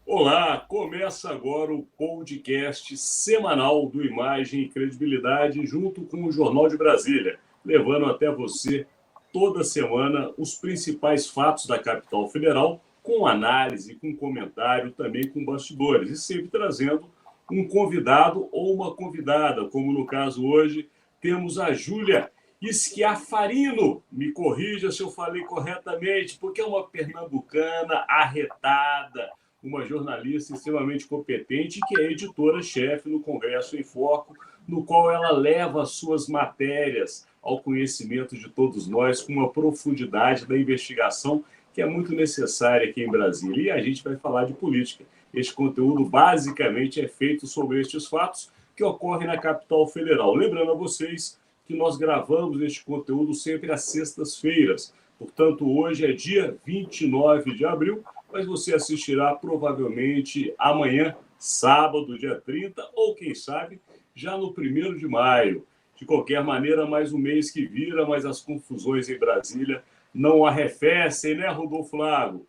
Olá, começa agora o podcast semanal do Imagem e Credibilidade, junto com o Jornal de Brasília, levando até você toda semana os principais fatos da capital federal, com análise, com comentário, também com bastidores, e sempre trazendo um convidado ou uma convidada, como no caso hoje, temos a Júlia Schiafarino. Me corrija se eu falei corretamente, porque é uma pernambucana arretada, uma jornalista extremamente competente que é editora-chefe no Congresso em Foco, no qual ela leva as suas matérias ao conhecimento de todos nós com uma profundidade da investigação que é muito necessária aqui em Brasília. E a gente vai falar de política. Este conteúdo basicamente é feito sobre estes fatos que ocorrem na capital federal. Lembrando a vocês que nós gravamos este conteúdo sempre às sextas-feiras. Portanto, hoje é dia 29 de abril, mas você assistirá provavelmente amanhã, sábado, dia 30, ou quem sabe, já no 1º de maio. De qualquer maneira, mais um mês que vira, mas as confusões em Brasília não arrefecem, né, Rodolfo Lago?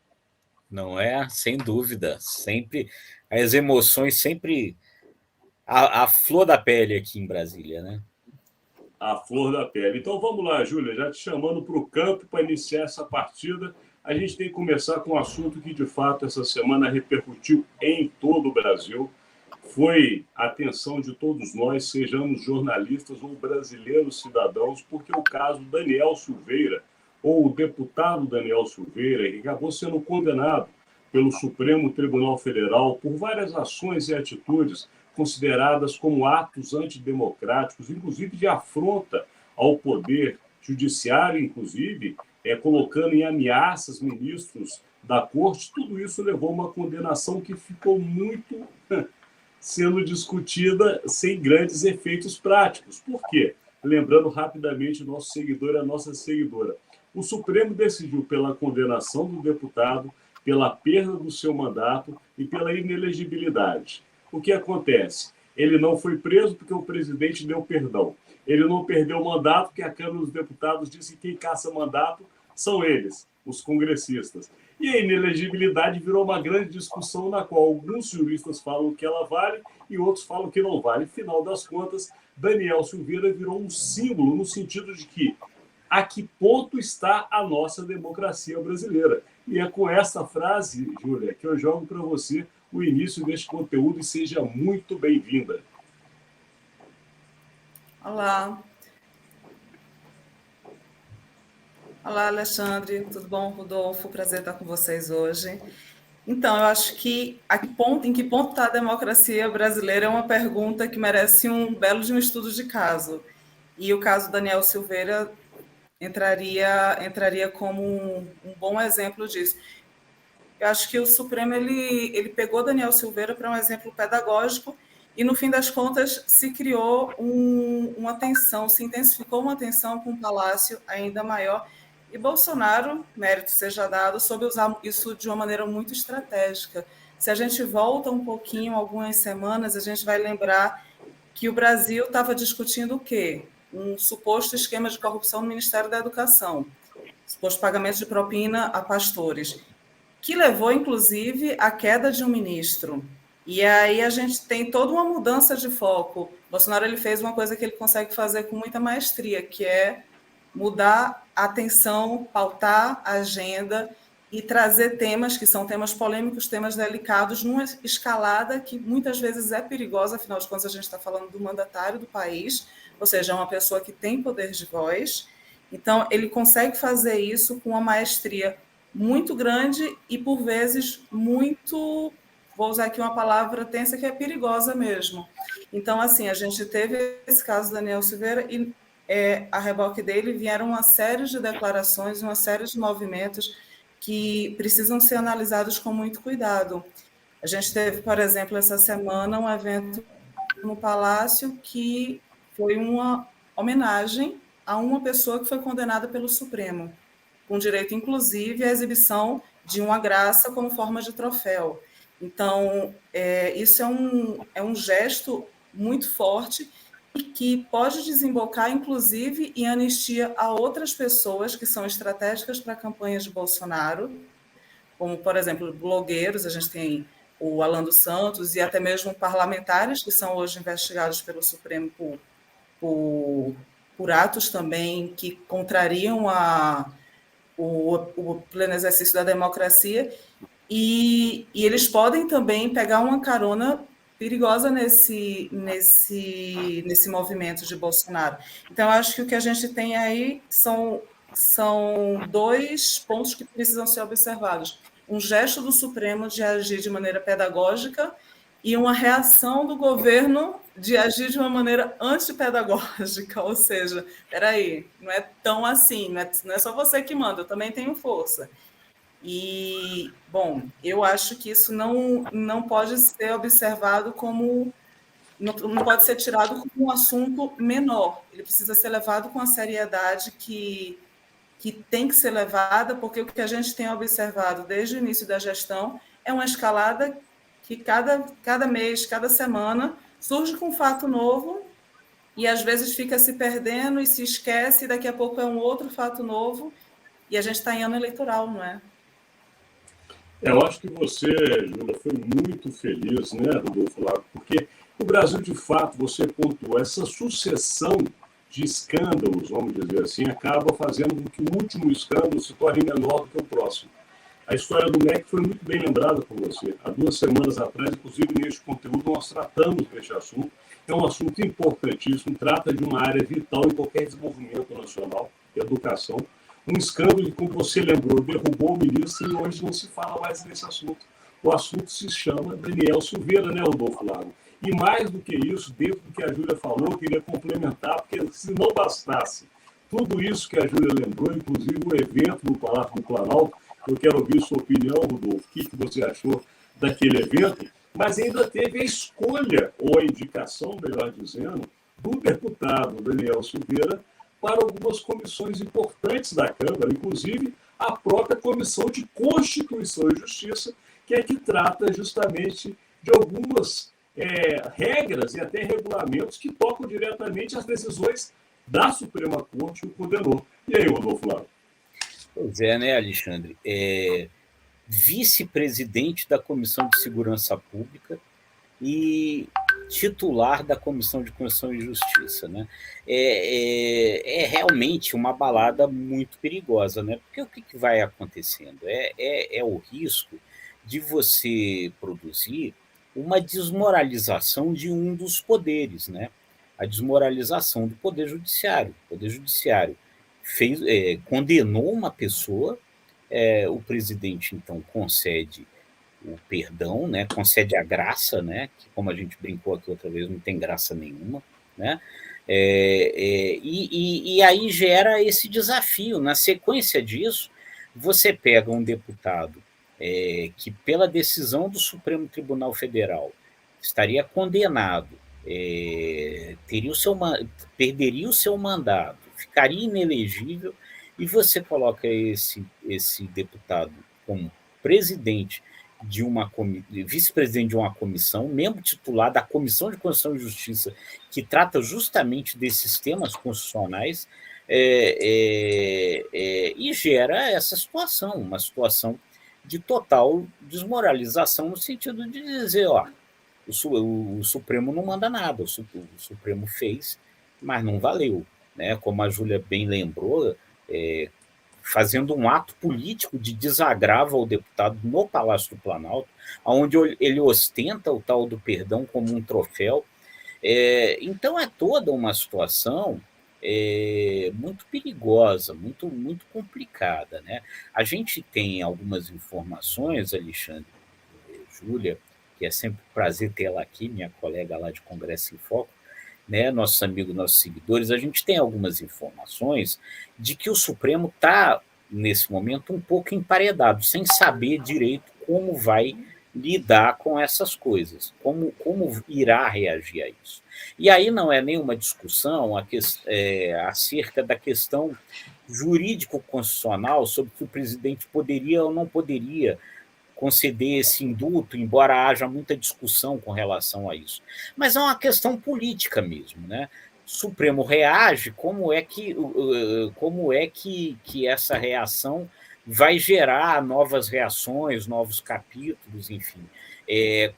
Não é? Sem dúvida. Sempre as emoções sempre a flor da pele aqui em Brasília, né? A flor da pele. Então vamos lá, Júlia, já te chamando para o campo para iniciar essa partida. A gente tem que começar com um assunto que, de fato, essa semana repercutiu em todo o Brasil. Foi a atenção de todos nós, sejamos jornalistas ou brasileiros cidadãos, porque o caso Daniel Silveira, ou o deputado Daniel Silveira, que acabou sendo condenado pelo Supremo Tribunal Federal por várias ações e atitudes consideradas como atos antidemocráticos, inclusive de afronta ao poder judiciário, inclusive, colocando em ameaças ministros da corte. Tudo isso levou a uma condenação que ficou muito sendo discutida sem grandes efeitos práticos. Por quê? Lembrando rapidamente o nosso seguidor e a nossa seguidora. O Supremo decidiu pela condenação do deputado, pela perda do seu mandato e pela inelegibilidade. O que acontece? Ele não foi preso porque o presidente deu perdão. Ele não perdeu o mandato porque a Câmara dos Deputados disse que quem caça mandato são eles, os congressistas. E a inelegibilidade virou uma grande discussão na qual alguns juristas falam que ela vale e outros falam que não vale. Final das contas, Daniel Silveira virou um símbolo no sentido de que a que ponto está a nossa democracia brasileira? E é com essa frase, Júlia, que eu jogo para você o início deste conteúdo e seja muito bem-vinda. Olá. Olá, Alexandre. Tudo bom, Rodolfo? Prazer estar com vocês hoje. Então, eu acho que em que ponto está a democracia brasileira é uma pergunta que merece um belo de um estudo de caso. E o caso Daniel Silveira entraria como um bom exemplo disso. Eu acho que o Supremo ele pegou Daniel Silveira para um exemplo pedagógico e, no fim das contas, se criou uma tensão, se intensificou uma tensão com o Palácio ainda maior. E Bolsonaro, mérito seja dado, soube usar isso de uma maneira muito estratégica. Se a gente volta um pouquinho, algumas semanas, a gente vai lembrar que o Brasil estava discutindo o quê? Um suposto esquema de corrupção no Ministério da Educação, suposto pagamento de propina a pastores, que levou, inclusive, à queda de um ministro. E aí a gente tem toda uma mudança de foco. Bolsonaro ele fez uma coisa que ele consegue fazer com muita maestria, que é mudar a atenção, pautar a agenda e trazer temas que são temas polêmicos, temas delicados, numa escalada que muitas vezes é perigosa, afinal de contas a gente está falando do mandatário do país, ou seja, é uma pessoa que tem poder de voz. Então, ele consegue fazer isso com uma maestria muito grande e, por vezes, muito, vou usar aqui uma palavra tensa, que é perigosa mesmo. Então, assim, a gente teve esse caso do Daniel Silveira e a reboque dele vieram uma série de declarações, uma série de movimentos que precisam ser analisados com muito cuidado. A gente teve, por exemplo, essa semana um evento no Palácio que foi uma homenagem a uma pessoa que foi condenada pelo Supremo, com direito, inclusive, à exibição de uma graça como forma de troféu. Então, isso é um gesto muito forte e que pode desembocar, inclusive, em anistia a outras pessoas que são estratégicas para a campanha de Bolsonaro, como, por exemplo, blogueiros. A gente tem o Alan dos Santos e até mesmo parlamentares que são hoje investigados pelo Supremo por atos também que contrariam o pleno exercício da democracia, e eles podem também pegar uma carona perigosa nesse movimento de Bolsonaro. Então, eu acho que o que a gente tem aí são 2 pontos que precisam ser observados. Um gesto do Supremo de agir de maneira pedagógica e uma reação do governo de agir de uma maneira antipedagógica, ou seja, peraí, não é tão assim, não é só você que manda, eu também tenho força. E, bom, eu acho que isso não pode ser observado como... Não pode ser tirado como um assunto menor. Ele precisa ser levado com a seriedade que tem que ser levada, porque o que a gente tem observado desde o início da gestão é uma escalada que cada mês, cada semana, surge com um fato novo e às vezes fica se perdendo e se esquece, e daqui a pouco é um outro fato novo, e a gente está em ano eleitoral, não é? Eu acho que você, Júlia, foi muito feliz, né, Rodolfo Lago, porque o Brasil, de fato, você pontuou, essa sucessão de escândalos, vamos dizer assim, acaba fazendo com que o último escândalo se torne menor do que o próximo. A história do MEC foi muito bem lembrada por você. Há 2 semanas atrás, inclusive, neste conteúdo, nós tratamos deste assunto. É um assunto importantíssimo, trata de uma área vital em qualquer desenvolvimento nacional, educação. Um escândalo que, como você lembrou, derrubou o ministro e hoje não se fala mais desse assunto. O assunto se chama Daniel Silveira, né, Rodolfo Lago? E mais do que isso, dentro do que a Júlia falou, eu queria complementar, porque se não bastasse tudo isso que a Júlia lembrou, inclusive o evento no Palácio do Planalto, eu quero ouvir sua opinião, Rodolfo, o que você achou daquele evento, mas ainda teve a escolha, ou a indicação, melhor dizendo, do deputado Daniel Silveira para algumas comissões importantes da Câmara, inclusive a própria Comissão de Constituição e Justiça, que é que trata justamente de algumas regras e até regulamentos que tocam diretamente as decisões da Suprema Corte que o condenou. E aí, Rodolfo Lago? Pois é, né, Alexandre? Vice-presidente da Comissão de Segurança Pública e titular da Comissão de Constituição e Justiça, né? É realmente uma balada muito perigosa, né? Porque o que vai acontecendo? É o risco de você produzir uma desmoralização de um dos poderes, né? A desmoralização do Poder Judiciário. O Poder Judiciário condenou uma pessoa, o presidente, então, concede o perdão, né? Concede a graça, né? Que, como a gente brincou aqui outra vez, não tem graça nenhuma, né? E aí gera esse desafio. Na sequência disso, você pega um deputado que, pela decisão do Supremo Tribunal Federal, estaria condenado, perderia o seu mandato, ficaria inelegível, e você coloca esse deputado como presidente vice-presidente de uma comissão, membro titular da Comissão de Constituição e Justiça, que trata justamente desses temas constitucionais, e gera essa situação, uma situação de total desmoralização, no sentido de dizer, o Supremo não manda nada, o Supremo fez, mas não valeu, né? Como a Júlia bem lembrou, fazendo um ato político de desagravo ao deputado no Palácio do Planalto, onde ele ostenta o tal do perdão como um troféu. Então, é toda uma situação muito perigosa, muito, muito complicada, né? A gente tem algumas informações, Alexandre, Júlia, que é sempre um prazer tê-la aqui, minha colega lá de Congresso em Foco, né, nossos amigos, nossos seguidores, a gente tem algumas informações de que o Supremo está, nesse momento, um pouco emparedado, sem saber direito como vai lidar com essas coisas, como irá reagir a isso. E aí não é nenhuma discussão acerca da questão jurídico-constitucional sobre se o presidente poderia ou não poderia conceder esse indulto, embora haja muita discussão com relação a isso. Mas é uma questão política mesmo, né? O Supremo reage, como é que essa reação vai gerar novas reações, novos capítulos, enfim.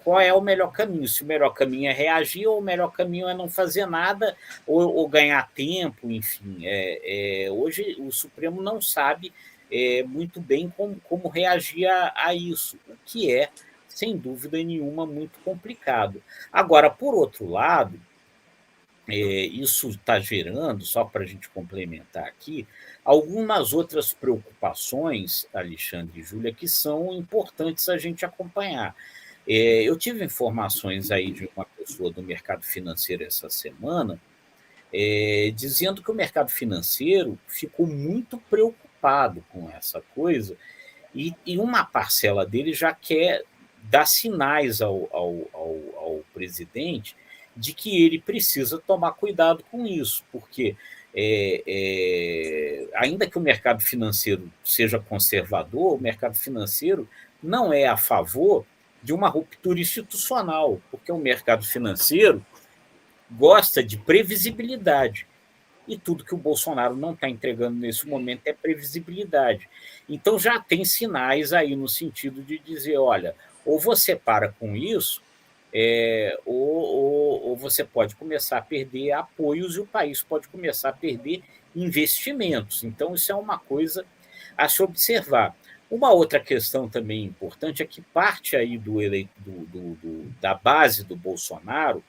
Qual é o melhor caminho? Se o melhor caminho é reagir, ou o melhor caminho é não fazer nada, ou ganhar tempo, enfim. Hoje o Supremo não sabe muito bem como reagir a isso, o que é, sem dúvida nenhuma, muito complicado. Agora, por outro lado, isso está gerando, só para a gente complementar aqui, algumas outras preocupações, Alexandre e Júlia, que são importantes a gente acompanhar. Eu tive informações aí de uma pessoa do mercado financeiro essa semana, dizendo que o mercado financeiro ficou muito preocupado com essa coisa e uma parcela dele já quer dar sinais ao presidente de que ele precisa tomar cuidado com isso, porque ainda que o mercado financeiro seja conservador, o mercado financeiro não é a favor de uma ruptura institucional, porque o mercado financeiro gosta de previsibilidade. E tudo que o Bolsonaro não está entregando nesse momento é previsibilidade. Então já tem sinais aí no sentido de dizer, olha, ou você para com isso, ou você pode começar a perder apoios e o país pode começar a perder investimentos. Então isso é uma coisa a se observar. Uma outra questão também importante é que parte aí da base do Bolsonaro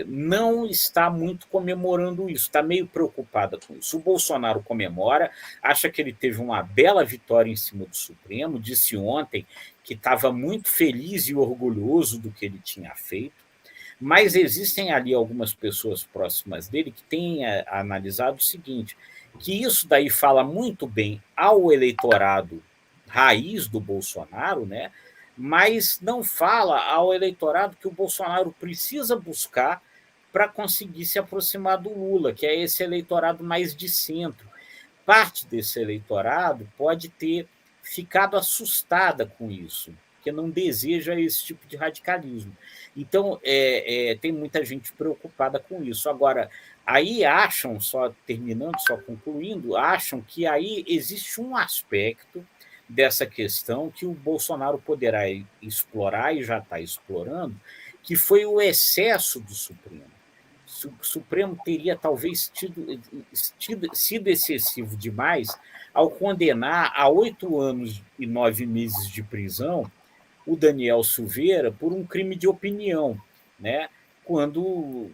não está muito comemorando isso, está meio preocupada com isso. O Bolsonaro comemora, acha que ele teve uma bela vitória em cima do Supremo, disse ontem que estava muito feliz e orgulhoso do que ele tinha feito, mas existem ali algumas pessoas próximas dele que têm analisado o seguinte, que isso daí fala muito bem ao eleitorado raiz do Bolsonaro, né? Mas não fala ao eleitorado que o Bolsonaro precisa buscar para conseguir se aproximar do Lula, que é esse eleitorado mais de centro. Parte desse eleitorado pode ter ficado assustada com isso, porque não deseja esse tipo de radicalismo. Então, tem muita gente preocupada com isso. Agora, aí acham, só terminando, só concluindo, acham que aí existe um aspecto dessa questão que o Bolsonaro poderá explorar e já está explorando, que foi o excesso do Supremo. O Supremo teria talvez sido excessivo demais ao condenar a 8 anos e 9 meses de prisão o Daniel Silveira por um crime de opinião, né? Quando,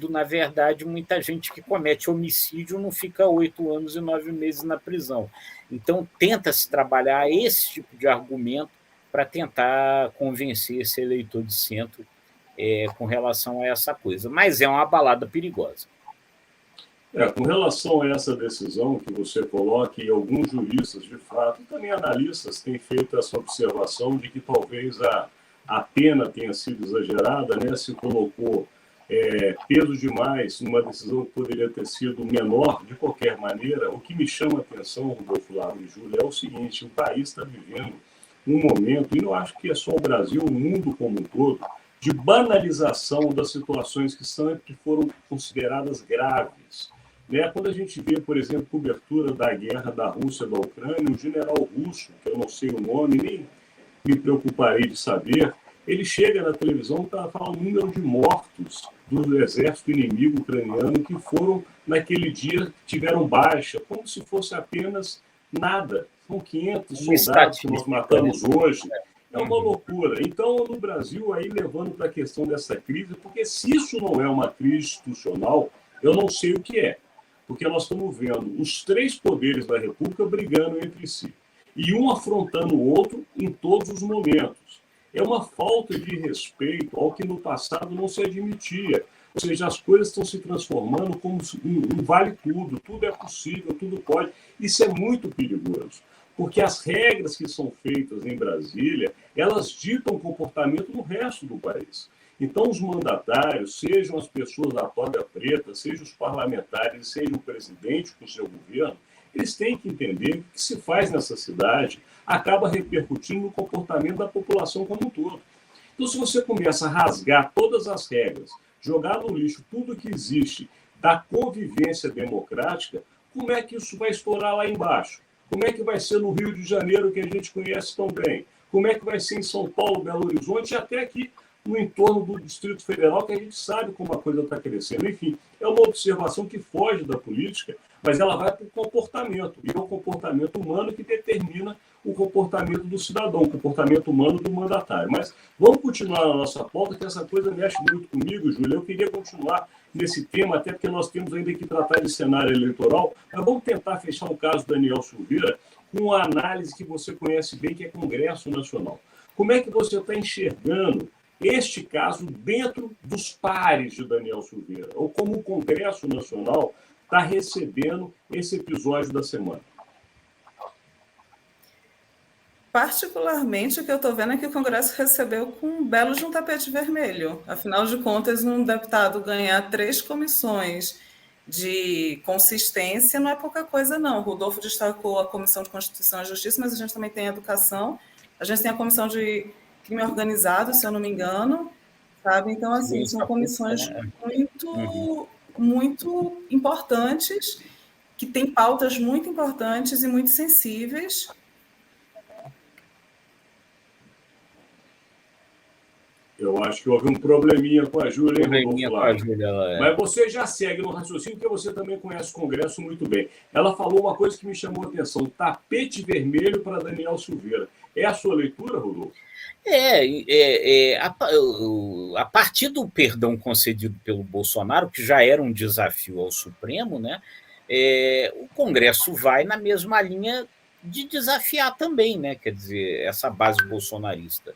na verdade, muita gente que comete homicídio não fica 8 anos e 9 meses na prisão. Então, tenta-se trabalhar esse tipo de argumento para tentar convencer esse eleitor de centro com relação a essa coisa. Mas é uma balada perigosa. Com relação a essa decisão que você coloca, e alguns juristas, de fato, e também analistas, têm feito essa observação de que talvez a pena tenha sido exagerada, né? Se colocou peso demais numa decisão que poderia ter sido menor, de qualquer maneira. O que me chama a atenção, Rodolfo, Lauro e Júlia, é o seguinte: o país está vivendo um momento, e não acho que é só o Brasil, o mundo como um todo, de banalização das situações que sempre foram consideradas graves. Quando a gente vê, por exemplo, cobertura da guerra da Rússia da Ucrânia, um general russo, que eu não sei o nome, nem me preocuparei de saber, ele chega na televisão para falar o número de mortos do exército inimigo ucraniano que foram, naquele dia, tiveram baixa, como se fosse apenas nada. São 500 soldados que nós matamos hoje. É uma loucura. Então, no Brasil, aí levando para a questão dessa crise, porque se isso não é uma crise institucional, eu não sei o que é. Porque nós estamos vendo os 3 poderes da República brigando entre si. E um afrontando o outro em todos os momentos. É uma falta de respeito ao que no passado não se admitia. Ou seja, as coisas estão se transformando como um vale tudo, tudo é possível, tudo pode. Isso é muito perigoso, porque as regras que são feitas em Brasília, elas ditam o comportamento no resto do país. Então, os mandatários, sejam as pessoas da toga preta, sejam os parlamentares, seja o presidente com o seu governo, eles têm que entender que o que se faz nessa cidade acaba repercutindo no comportamento da população como um todo. Então, se você começa a rasgar todas as regras, jogar no lixo tudo que existe da convivência democrática, como é que isso vai estourar lá embaixo? Como é que vai ser no Rio de Janeiro, que a gente conhece tão bem? Como é que vai ser em São Paulo, Belo Horizonte e até aqui no entorno do Distrito Federal, que a gente sabe como a coisa está crescendo. Enfim, é uma observação que foge da política, mas ela vai para o comportamento, e é o comportamento humano que determina o comportamento do cidadão, o comportamento humano do mandatário. Mas vamos continuar na nossa pauta, que essa coisa mexe muito comigo, Júlia. Eu queria continuar nesse tema, até porque nós temos ainda que tratar de cenário eleitoral, mas vamos tentar fechar o caso do Daniel Silveira com uma análise que você conhece bem, que é Congresso Nacional. Como é que você está enxergando este caso dentro dos pares de Daniel Silveira? Ou como o Congresso Nacional está recebendo esse episódio da semana? Particularmente, o que eu estou vendo é que o Congresso recebeu com um belo de um tapete vermelho. Afinal de contas, um deputado ganhar 3 comissões de consistência não é pouca coisa, não. O Rodolfo destacou a Comissão de Constituição e Justiça, mas a gente também tem Educação, a gente tem a Comissão de Crime Organizado, se eu não me engano, sabe? Então, assim, são comissões muito importantes, que têm pautas muito importantes e muito sensíveis. Eu acho que houve um probleminha com a Júlia, hein, Mas você já segue no raciocínio, porque você também conhece o Congresso muito bem. Ela falou uma coisa que me chamou a atenção: tapete vermelho para Daniel Silveira. É a sua leitura, Rodolfo? A partir do perdão concedido pelo Bolsonaro, que já era um desafio ao Supremo, né, o Congresso vai na mesma linha de desafiar também, né, quer dizer, essa base bolsonarista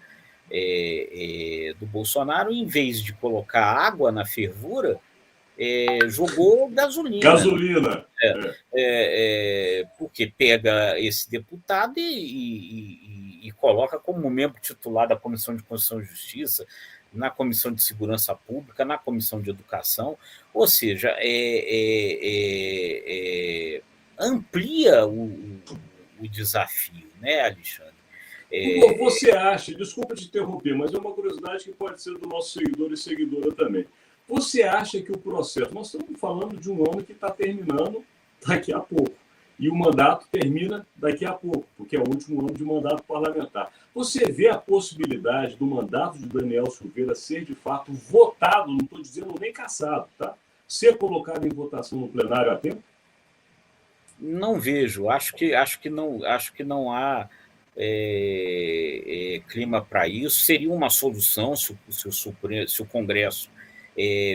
do Bolsonaro, em vez de colocar água na fervura, jogou gasolina. Porque pega esse deputado e coloca como membro titular da Comissão de Constituição e Justiça, na Comissão de Segurança Pública, na Comissão de Educação, ou seja, amplia o desafio, né, Alexandre? Você acha, desculpa te interromper, mas é uma curiosidade que pode ser do nosso seguidor e seguidora também. Você acha que o processo... Nós estamos falando de um ano que está terminando daqui a pouco. E o mandato termina daqui a pouco, porque é o último ano de mandato parlamentar. Você vê a possibilidade do mandato de Daniel Silveira ser, de fato, votado, não estou dizendo nem cassado, tá? Ser colocado em votação no plenário a tempo? Não vejo. Acho que não há clima para isso. Seria uma solução se o Congresso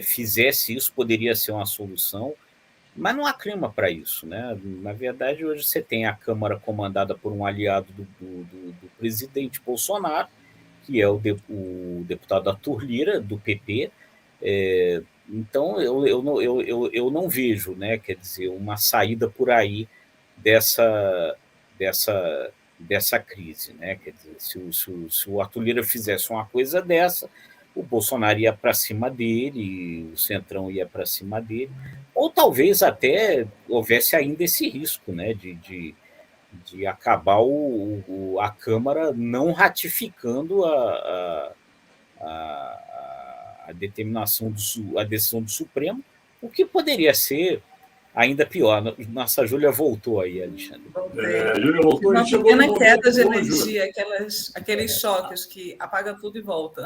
fizesse isso, poderia ser uma solução, mas não há clima para isso, né? Na verdade, hoje você tem a Câmara comandada por um aliado do presidente Bolsonaro, que é o deputado Arthur Lira, do PP. Então, eu não vejo, né, quer dizer, uma saída por aí dessa crise, né? Quer dizer, se o Arthur Lira fizesse uma coisa dessa, o Bolsonaro ia para cima dele, o Centrão ia para cima dele, ou talvez até houvesse ainda esse risco, né, de acabar a Câmara não ratificando a determinação a decisão do Supremo, o que poderia ser ainda pior. Nossa, Júlia voltou aí, Alexandre. Júlia voltou. Uma pequena queda de energia, aqueles choques que apaga tudo e volta.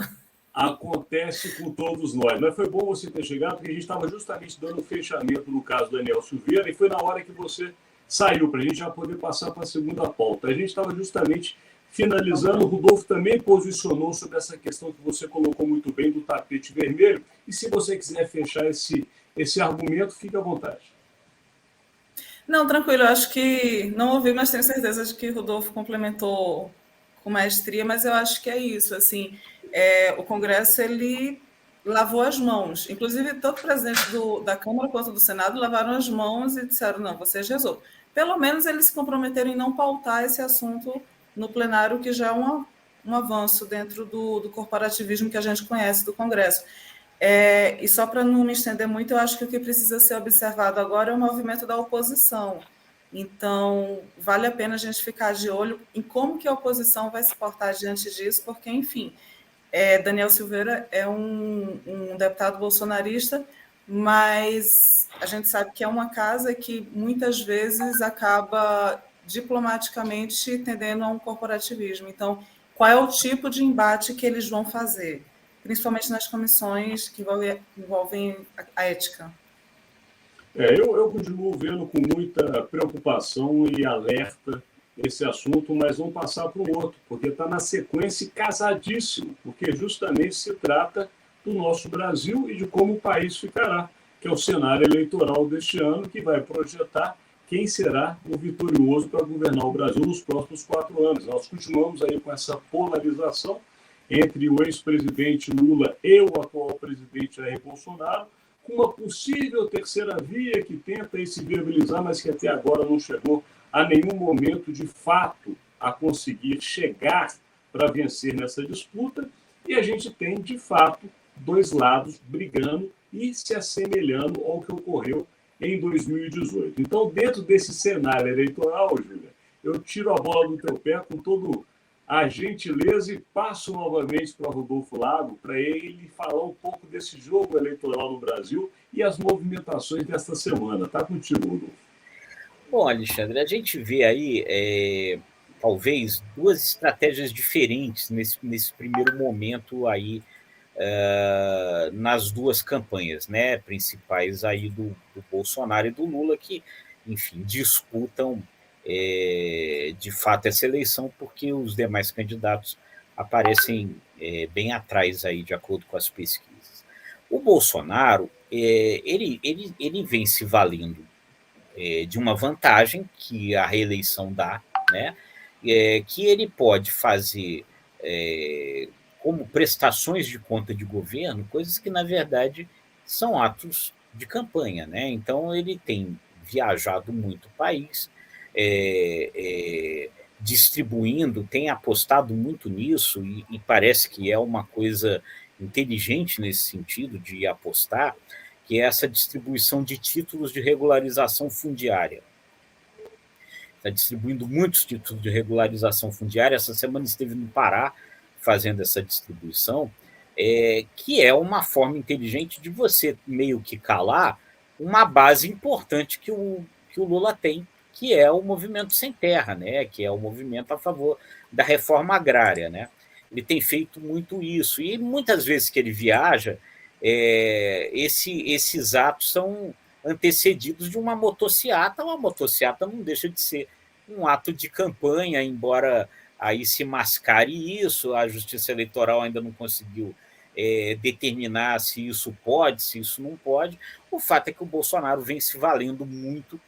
Acontece com todos nós. Mas foi bom você ter chegado, porque a gente estava justamente dando fechamento no caso do Daniel Silveira, e foi na hora que você saiu, para a gente já poder passar para a segunda pauta. A gente estava justamente finalizando, o Rodolfo também posicionou sobre essa questão que você colocou muito bem do tapete vermelho, e se você quiser fechar esse argumento, fique à vontade. Não, tranquilo, eu acho que não ouvi, mas tenho certeza de que o Rodolfo complementou com maestria, mas eu acho que é isso, assim, o Congresso, ele lavou as mãos, inclusive todo presidente da Câmara quanto do Senado lavaram as mãos e disseram, não, vocês resolvem. Pelo menos eles se comprometeram em não pautar esse assunto no plenário, que já é um avanço dentro do corporativismo que a gente conhece do Congresso. E só para não me estender muito, eu acho que o que precisa ser observado agora é o movimento da oposição. Então, vale a pena a gente ficar de olho em como que a oposição vai se portar diante disso, porque, enfim, Daniel Silveira é um deputado bolsonarista, mas a gente sabe que é uma casa que muitas vezes acaba diplomaticamente tendendo a um corporativismo. Então, qual é o tipo de embate que eles vão fazer, principalmente nas comissões que envolvem a ética? Eu continuo vendo com muita preocupação e alerta esse assunto, mas vamos passar para o outro, porque está na sequência casadíssimo, porque justamente se trata do nosso Brasil e de como o país ficará, que é o cenário eleitoral deste ano, que vai projetar quem será o vitorioso para governar o Brasil nos próximos 4 anos. Nós continuamos aí com essa polarização entre o ex-presidente Lula e o atual presidente Jair Bolsonaro, com uma possível terceira via que tenta aí se viabilizar, mas que até agora não chegou a nenhum momento de fato a conseguir chegar para vencer nessa disputa. E a gente tem, de fato, dois lados brigando e se assemelhando ao que ocorreu em 2018. Então, dentro desse cenário eleitoral, Júlia, eu tiro a bola do teu pé com todo a gentileza e passo novamente para Rodolfo Lago, para ele falar um pouco desse jogo eleitoral no Brasil e as movimentações desta semana. Está contigo, Rodolfo. Bom, Alexandre, a gente vê aí, talvez, duas estratégias diferentes nesse primeiro momento aí, nas duas campanhas, né, principais aí do Bolsonaro e do Lula, que, enfim, disputam de fato essa eleição, porque os demais candidatos aparecem bem atrás aí, de acordo com as pesquisas. O Bolsonaro, ele vem se valendo de uma vantagem que a reeleição dá, né, que ele pode fazer como prestações de conta de governo, coisas que, na verdade, são atos de campanha, né? Então, ele tem viajado muito o país, distribuindo, tem apostado muito nisso, e parece que é uma coisa inteligente nesse sentido de apostar, que é essa distribuição de títulos de regularização fundiária. Está distribuindo muitos títulos de regularização fundiária. Essa semana esteve no Pará fazendo essa distribuição, que é uma forma inteligente de você meio que calar uma base importante que o Lula tem, que é o Movimento Sem Terra, né? Que é o movimento a favor da reforma agrária, né? Ele tem feito muito isso, e muitas vezes que ele viaja, esses atos são antecedidos de uma motociata. Uma motociata não deixa de ser um ato de campanha, embora aí se mascare isso. A Justiça Eleitoral ainda não conseguiu determinar se isso pode, se isso não pode. O fato é que o Bolsonaro vem se valendo muito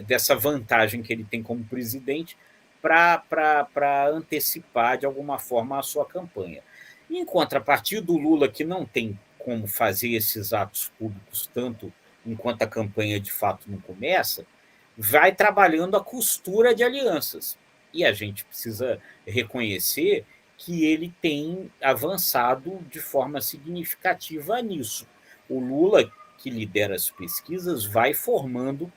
dessa vantagem que ele tem como presidente para antecipar, de alguma forma, a sua campanha. Em contrapartida, o Lula, que não tem como fazer esses atos públicos tanto enquanto a campanha de fato não começa, vai trabalhando a costura de alianças. E a gente precisa reconhecer que ele tem avançado de forma significativa nisso. O Lula, que lidera as pesquisas, vai formando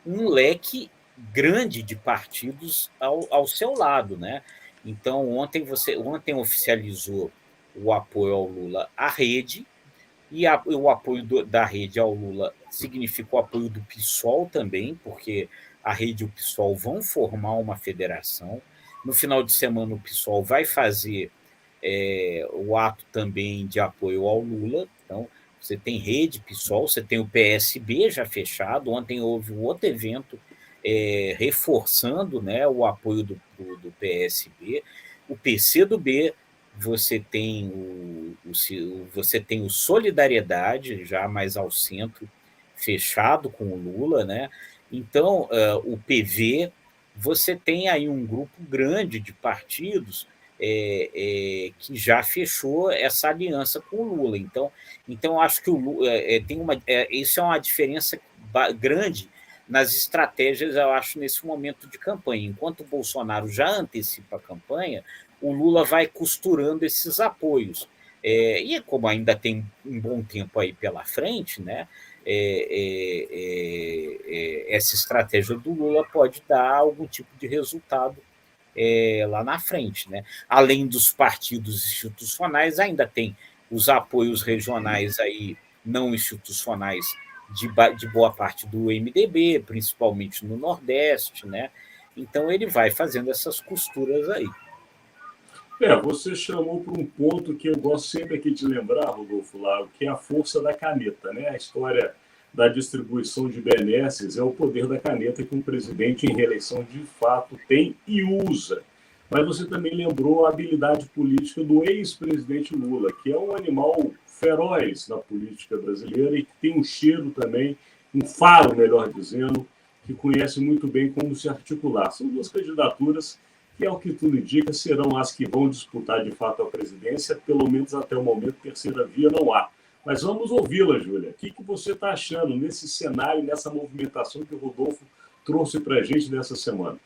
um leque grande de partidos ao seu lado, né? Então, ontem oficializou o apoio ao Lula à Rede, e o apoio da Rede ao Lula significa o apoio do PSOL também, porque a Rede e o PSOL vão formar uma federação. No final de semana, o PSOL vai fazer o ato também de apoio ao Lula. Então, você tem Rede, PSOL, você tem o PSB já fechado. Ontem houve um outro evento reforçando, né, o apoio do PSB. O PCdoB, você tem o Solidariedade, já mais ao centro, fechado com o Lula, né? Então, o PV, você tem aí um grupo grande de partidos que já fechou essa aliança com o Lula. Então acho que o Lula isso é uma diferença grande nas estratégias, eu acho, nesse momento de campanha. Enquanto o Bolsonaro já antecipa a campanha, o Lula vai costurando esses apoios. E como ainda tem um bom tempo aí pela frente, né, essa estratégia do Lula pode dar algum tipo de resultado lá na frente, né? Além dos partidos institucionais, ainda tem os apoios regionais aí, não institucionais, de boa parte do MDB, principalmente no Nordeste, né? Então, ele vai fazendo essas costuras aí. Você chamou para um ponto que eu gosto sempre aqui de lembrar, Rodolfo Lago, que é a força da caneta, né? A história da distribuição de benesses é o poder da caneta que um presidente em reeleição de fato tem e usa. Mas você também lembrou a habilidade política do ex-presidente Lula, que é um animal feroz na política brasileira e que tem um cheiro também, um faro, melhor dizendo, que conhece muito bem como se articular. São duas candidaturas que, ao que tudo indica, serão as que vão disputar de fato a presidência, pelo menos até o momento, terceira via não há. Mas vamos ouvi-la, Júlia. O que você está achando nesse cenário, nessa movimentação que o Rodolfo trouxe para a gente nessa semana?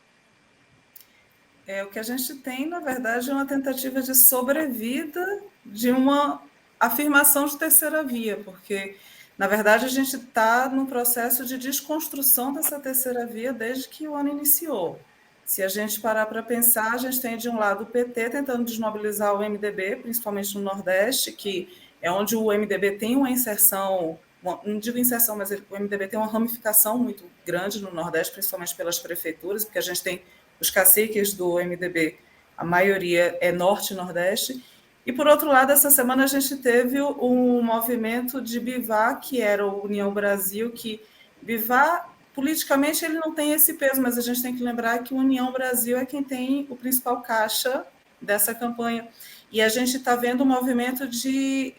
O que a gente tem, na verdade, é uma tentativa de sobrevida de uma afirmação de terceira via, porque, na verdade, a gente está num processo de desconstrução dessa terceira via desde que o ano iniciou. Se a gente parar para pensar, a gente tem, de um lado, o PT tentando desmobilizar o MDB, principalmente no Nordeste, que é onde o MDB tem uma inserção, não digo inserção, mas o MDB tem uma ramificação muito grande no Nordeste, principalmente pelas prefeituras, porque a gente tem os caciques do MDB, a maioria é Norte e Nordeste. E, por outro lado, essa semana a gente teve um movimento de Bivá, que era o União Brasil, que Bivá, politicamente, ele não tem esse peso, mas a gente tem que lembrar que o União Brasil é quem tem o principal caixa dessa campanha. E a gente está vendo um movimento de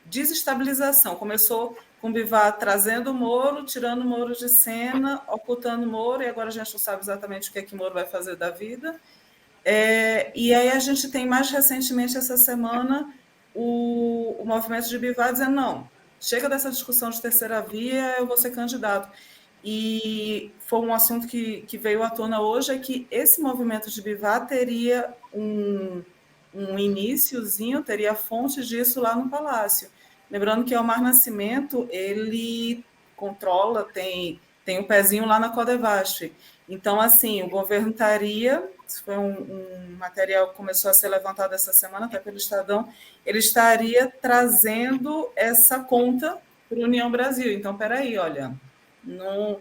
desestabilização. Começou com o Bivá trazendo o Moro, tirando o Moro de cena, ocultando o Moro, e agora a gente não sabe exatamente o que é que o Moro vai fazer da vida. E aí a gente tem, mais recentemente, essa semana, o movimento de Bivá dizendo, não, chega dessa discussão de terceira via, eu vou ser candidato. E foi um assunto que veio à tona hoje, é que esse movimento de Bivá teria um iniciozinho, teria fonte disso lá no Palácio. Lembrando que Elmar Nascimento, ele controla, tem um pezinho lá na Codevasf. Então, assim, o governo estaria, isso foi um material que começou a ser levantado essa semana, até pelo Estadão, ele estaria trazendo essa conta para a União Brasil. Então, peraí, olha, não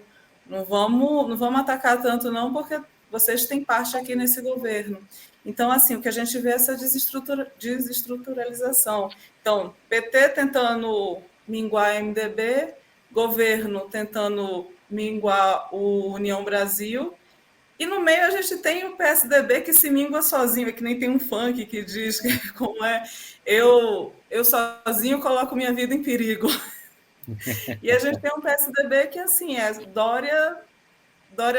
vamos atacar tanto não, porque vocês têm parte aqui nesse governo. Então, assim, o que a gente vê é essa desestruturalização. Então, PT tentando minguar a MDB, governo tentando minguar o União Brasil, e no meio a gente tem o PSDB que se mingua sozinho, é que nem tem um funk que diz que, como é, eu sozinho coloco minha vida em perigo. E a gente tem um PSDB que, assim, Dória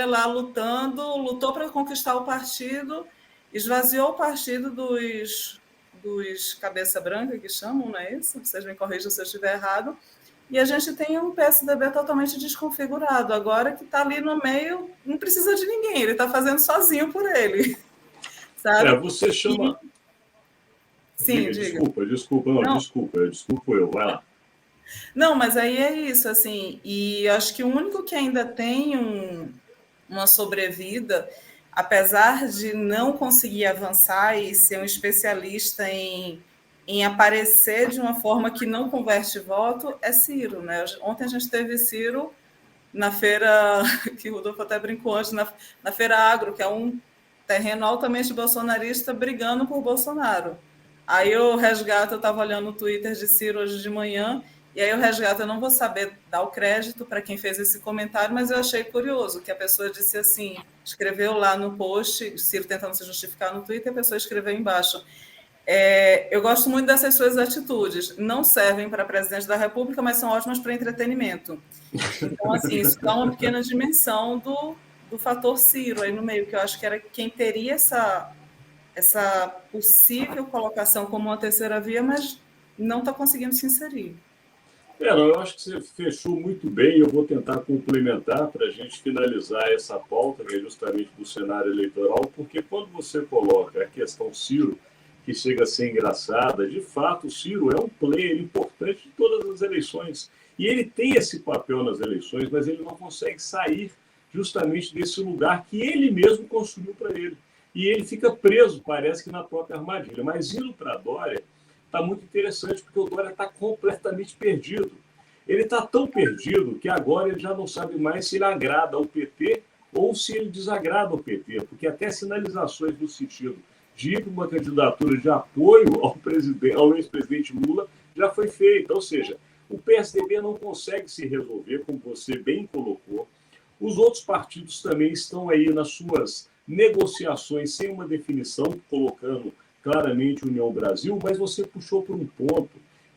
lá lutou para conquistar o partido, esvaziou o partido dos cabeça branca, que chamam, não é isso? Vocês me corrijam se eu estiver errado. E a gente tem um PSDB totalmente desconfigurado, agora que está ali no meio, não precisa de ninguém, ele está fazendo sozinho por ele. Sabe? Você chama... Sim, diga. Desculpa, eu, vai lá. Não, mas aí é isso, assim, e acho que o único que ainda tem uma sobrevida, apesar de não conseguir avançar e ser um especialista em aparecer de uma forma que não converte voto, é Ciro, né? Ontem a gente teve Ciro na feira, que o Rodolfo até brincou antes, na Feira Agro, que é um terreno altamente bolsonarista brigando por Bolsonaro. Aí eu estava olhando o Twitter de Ciro hoje de manhã, e aí eu resgato, eu não vou saber dar o crédito para quem fez esse comentário, mas eu achei curioso, que a pessoa disse assim, escreveu lá no post, Ciro tentando se justificar no Twitter, a pessoa escreveu embaixo, eu gosto muito dessas suas atitudes, não servem para presidente da República, mas são ótimas para entretenimento. Então, assim, isso dá uma pequena dimensão do fator Ciro aí no meio, que eu acho que era quem teria essa possível colocação como uma terceira via, mas não está conseguindo se inserir. Eu acho que você fechou muito bem. Eu vou tentar complementar para a gente finalizar essa pauta, que é justamente do cenário eleitoral, porque quando você coloca a questão Ciro, que chega a ser engraçada, de fato, o Ciro é um player importante de todas as eleições. E ele tem esse papel nas eleições, mas ele não consegue sair justamente desse lugar que ele mesmo construiu para ele. E ele fica preso, parece que na própria armadilha. Mas indo para Dória, está muito interessante, porque o Dória está completamente perdido. Ele está tão perdido que agora ele já não sabe mais se ele agrada ao PT ou se ele desagrada o PT, porque até sinalizações no sentido de ir para uma candidatura de apoio ao ex-presidente Lula já foi feita. Ou seja, o PSDB não consegue se resolver, como você bem colocou. Os outros partidos também estão aí nas suas negociações sem uma definição, colocando claramente União Brasil, mas você puxou por um ponto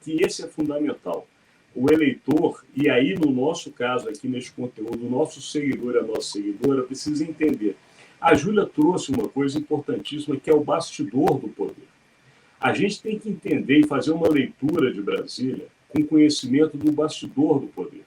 que esse é fundamental. O eleitor, e aí no nosso caso aqui neste conteúdo, o nosso seguidor e a nossa seguidora precisa entender. A Júlia trouxe uma coisa importantíssima que é o bastidor do poder. A gente tem que entender e fazer uma leitura de Brasília com conhecimento do bastidor do poder.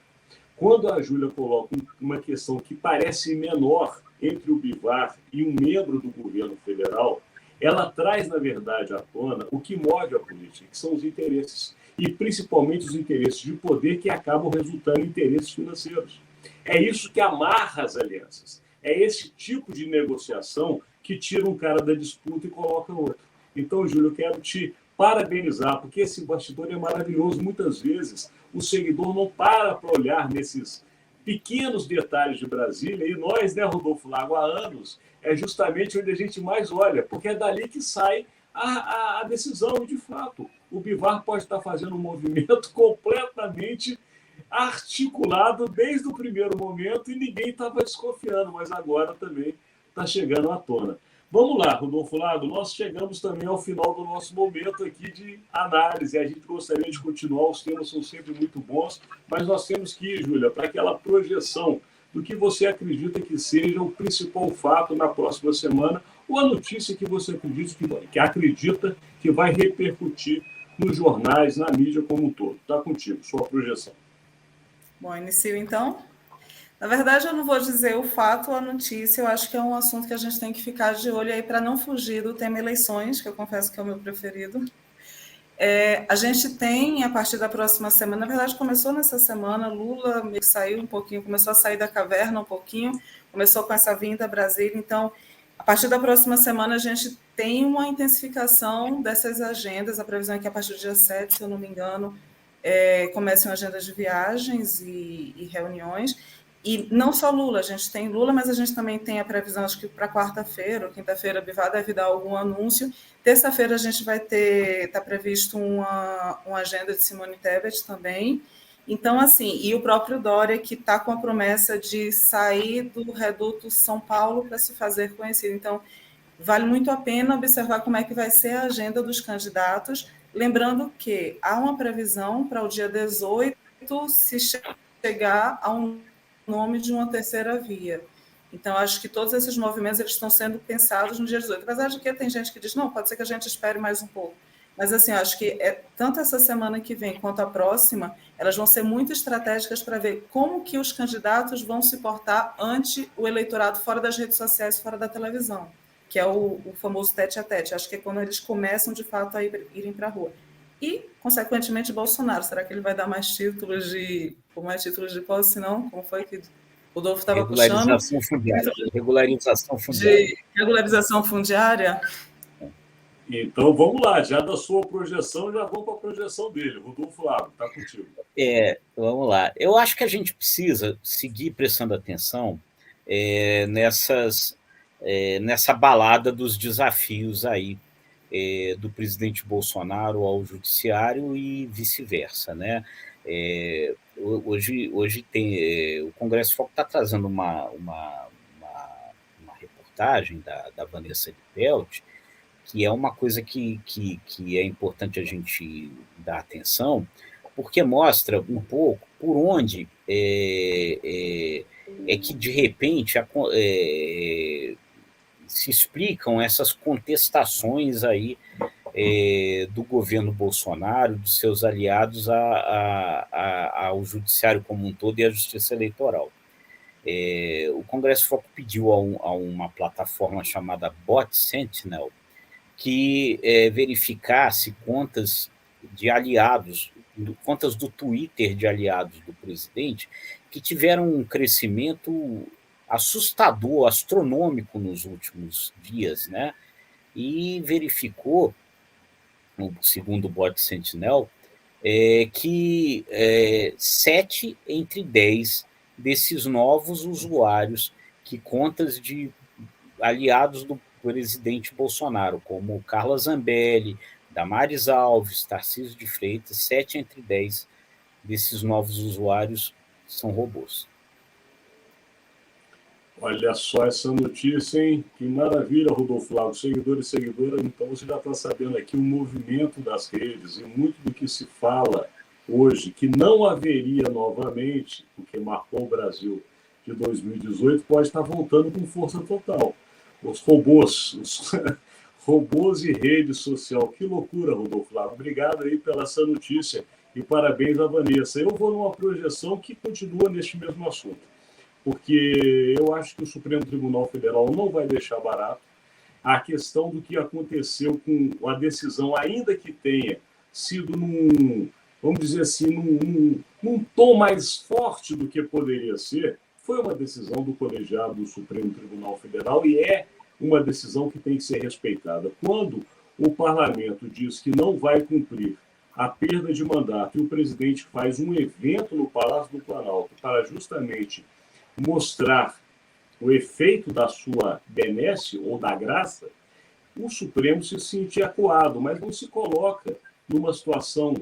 Quando a Júlia coloca uma questão que parece menor entre o Bivar e um membro do governo federal, ela traz, na verdade, à tona o que move a política, que são os interesses, e principalmente os interesses de poder que acabam resultando em interesses financeiros. É isso que amarra as alianças. É esse tipo de negociação que tira um cara da disputa e coloca outro. Então, Júlio, eu quero te parabenizar, porque esse bastidor é maravilhoso. Muitas vezes o seguidor não para olhar nesses pequenos detalhes de Brasília, e nós, né, Rodolfo Lago, há anos, é justamente onde a gente mais olha, porque é dali que sai a decisão. E, de fato, o Bivar pode estar fazendo um movimento completamente articulado desde o primeiro momento e ninguém estava desconfiando, mas agora também está chegando à tona. Vamos lá, Rodolfo Lago, nós chegamos também ao final do nosso momento aqui de análise. A gente gostaria de continuar, os temas são sempre muito bons, mas nós temos que ir, Júlia, para aquela projeção do que você acredita que seja o principal fato na próxima semana, ou a notícia que você acredita que vai repercutir nos jornais, na mídia como um todo. Está contigo, sua projeção. Bom, inicio então. Na verdade, eu não vou dizer o fato ou a notícia, eu acho que é um assunto que a gente tem que ficar de olho aí para não fugir do tema eleições, que eu confesso que é o meu preferido. A gente tem, a partir da próxima semana, na verdade começou nessa semana, Lula meio que saiu um pouquinho, começou a sair da caverna um pouquinho, começou com essa vinda a Brasília, então, a partir da próxima semana a gente tem uma intensificação dessas agendas, a previsão é que a partir do dia 7, se eu não me engano, comecem agendas de viagens e reuniões. E não só Lula, a gente tem Lula, mas a gente também tem a previsão, acho que para quarta-feira ou quinta-feira, Bivar deve dar algum anúncio. Terça-feira a gente vai ter, está previsto uma agenda de Simone Tebet também. Então, assim, e o próprio Dória, que está com a promessa de sair do reduto São Paulo para se fazer conhecido. Então, vale muito a pena observar como é que vai ser a agenda dos candidatos, lembrando que há uma previsão para o dia 18 se chegar a um nome de uma terceira via. Então, acho que todos esses movimentos eles estão sendo pensados no dia 18. Apesar de que tem gente que diz, não, pode ser que a gente espere mais um pouco. Mas, assim, acho que tanto essa semana que vem quanto a próxima, elas vão ser muito estratégicas para ver como que os candidatos vão se portar ante o eleitorado fora das redes sociais, fora da televisão, que é o famoso tete-a-tete. Acho que é quando eles começam, de fato, a irem para a rua. E, consequentemente, Bolsonaro. Será que ele vai dar mais títulos de... Como é títulos de posse, não? Como foi que o Rodolfo estava puxando? Regularização fundiária. De regularização fundiária? Então, vamos lá. Já da sua projeção, já vamos para a projeção dele. Rodolfo Lago, está contigo. Vamos lá. Eu acho que a gente precisa seguir prestando atenção nessa balada dos desafios aí do presidente Bolsonaro ao judiciário e vice-versa, né? Hoje tem o Congresso Foco está trazendo uma reportagem da Vanessa Lippelt, que é uma coisa que é importante a gente dar atenção, porque mostra um pouco por onde que, de repente, se explicam essas contestações aí do governo Bolsonaro, dos seus aliados ao judiciário como um todo e à justiça eleitoral. O Congresso Foco pediu a uma plataforma chamada Bot Sentinel que verificasse contas de aliados, contas do Twitter de aliados do presidente, que tiveram um crescimento assustador, astronômico nos últimos dias, né? E verificou, segundo o Bot Sentinel, que 7 entre 10 desses novos usuários que contas de aliados do presidente Bolsonaro, como Carla Zambelli, Damares Alves, Tarcísio de Freitas, 7 entre 10 desses novos usuários são robôs. Olha só essa notícia, hein? Que maravilha, Rodolfo Lago. Seguidor e seguidora, então você já está sabendo aqui o movimento das redes e muito do que se fala hoje, que não haveria novamente, o que marcou o Brasil de 2018, pode estar voltando com força total. Os robôs e rede social. Que loucura, Rodolfo Lago. Obrigado aí pela essa notícia e parabéns à Vanessa. Eu vou numa projeção que continua neste mesmo assunto, porque eu acho que o Supremo Tribunal Federal não vai deixar barato a questão do que aconteceu com a decisão, ainda que tenha sido vamos dizer assim, num tom mais forte do que poderia ser. Foi uma decisão do colegiado do Supremo Tribunal Federal e é uma decisão que tem que ser respeitada. Quando o parlamento diz que não vai cumprir a perda de mandato e o presidente faz um evento no Palácio do Planalto para justamente mostrar o efeito da sua benesse ou da graça, o Supremo se sente acuado, mas não se coloca numa situação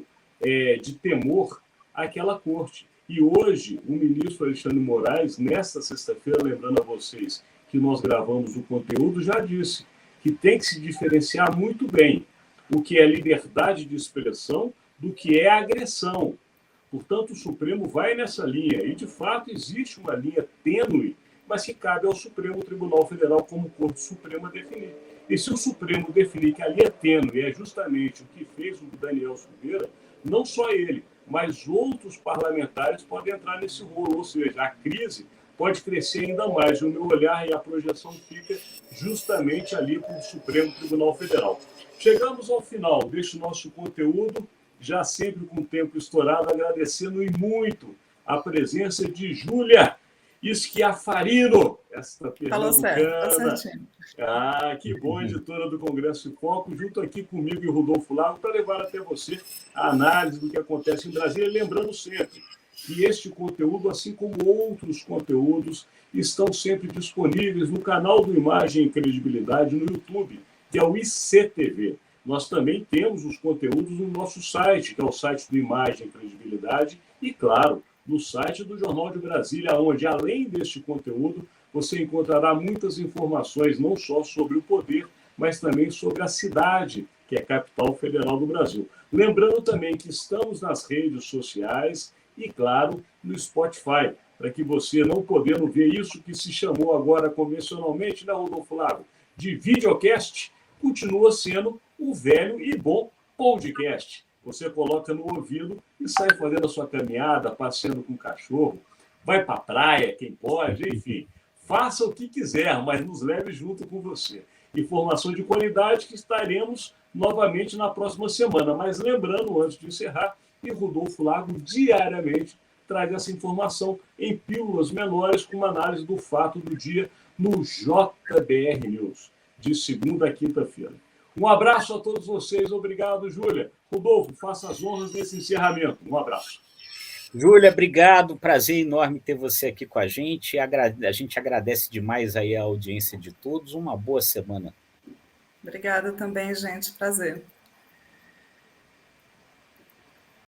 de temor àquela corte. E hoje, o ministro Alexandre Moraes, nesta sexta-feira, lembrando a vocês que nós gravamos o conteúdo, já disse que tem que se diferenciar muito bem o que é liberdade de expressão do que é agressão. Portanto, o Supremo vai nessa linha, e de fato existe uma linha tênue, mas que cabe ao Supremo Tribunal Federal como Corte Suprema definir. E se o Supremo definir que a linha tênue é justamente o que fez o Daniel Silveira, não só ele, mas outros parlamentares podem entrar nesse rolo, ou seja, a crise pode crescer ainda mais. O meu olhar e a projeção fica justamente ali para o Supremo Tribunal Federal. Chegamos ao final deste nosso conteúdo, já sempre com o tempo estourado, agradecendo e muito a presença de Júlia Schiafarino, esta pernambucana. Que bom, editora do Congresso em Foco, junto aqui comigo e Rodolfo Lago, para levar até você a análise do que acontece em Brasília, lembrando sempre que este conteúdo, assim como outros conteúdos, estão sempre disponíveis no canal do Imagem e Credibilidade no YouTube, que é o ICTV. Nós também temos os conteúdos no nosso site, que é o site do Imagem e Credibilidade, e, claro, no site do Jornal de Brasília, onde, além deste conteúdo, você encontrará muitas informações, não só sobre o poder, mas também sobre a cidade, que é a capital federal do Brasil. Lembrando também que estamos nas redes sociais e, claro, no Spotify, para que você, não podendo ver isso que se chamou agora convencionalmente, né, Rodolfo Lago, de videocast, continua sendo o velho e bom podcast. Você coloca no ouvido e sai fazendo a sua caminhada, passeando com o cachorro, vai para a praia, quem pode, enfim. Faça o que quiser, mas nos leve junto com você. Informação de qualidade que estaremos novamente na próxima semana. Mas lembrando, antes de encerrar, que Rodolfo Lago diariamente traz essa informação em pílulas menores com uma análise do fato do dia no JBR News, de segunda a quinta-feira. Um abraço a todos vocês. Obrigado, Júlia. Rodolfo, faça as honras desse encerramento. Um abraço. Júlia, obrigado. Prazer enorme ter você aqui com a gente. A gente agradece demais aí a audiência de todos. Uma boa semana. Obrigada também, gente. Prazer.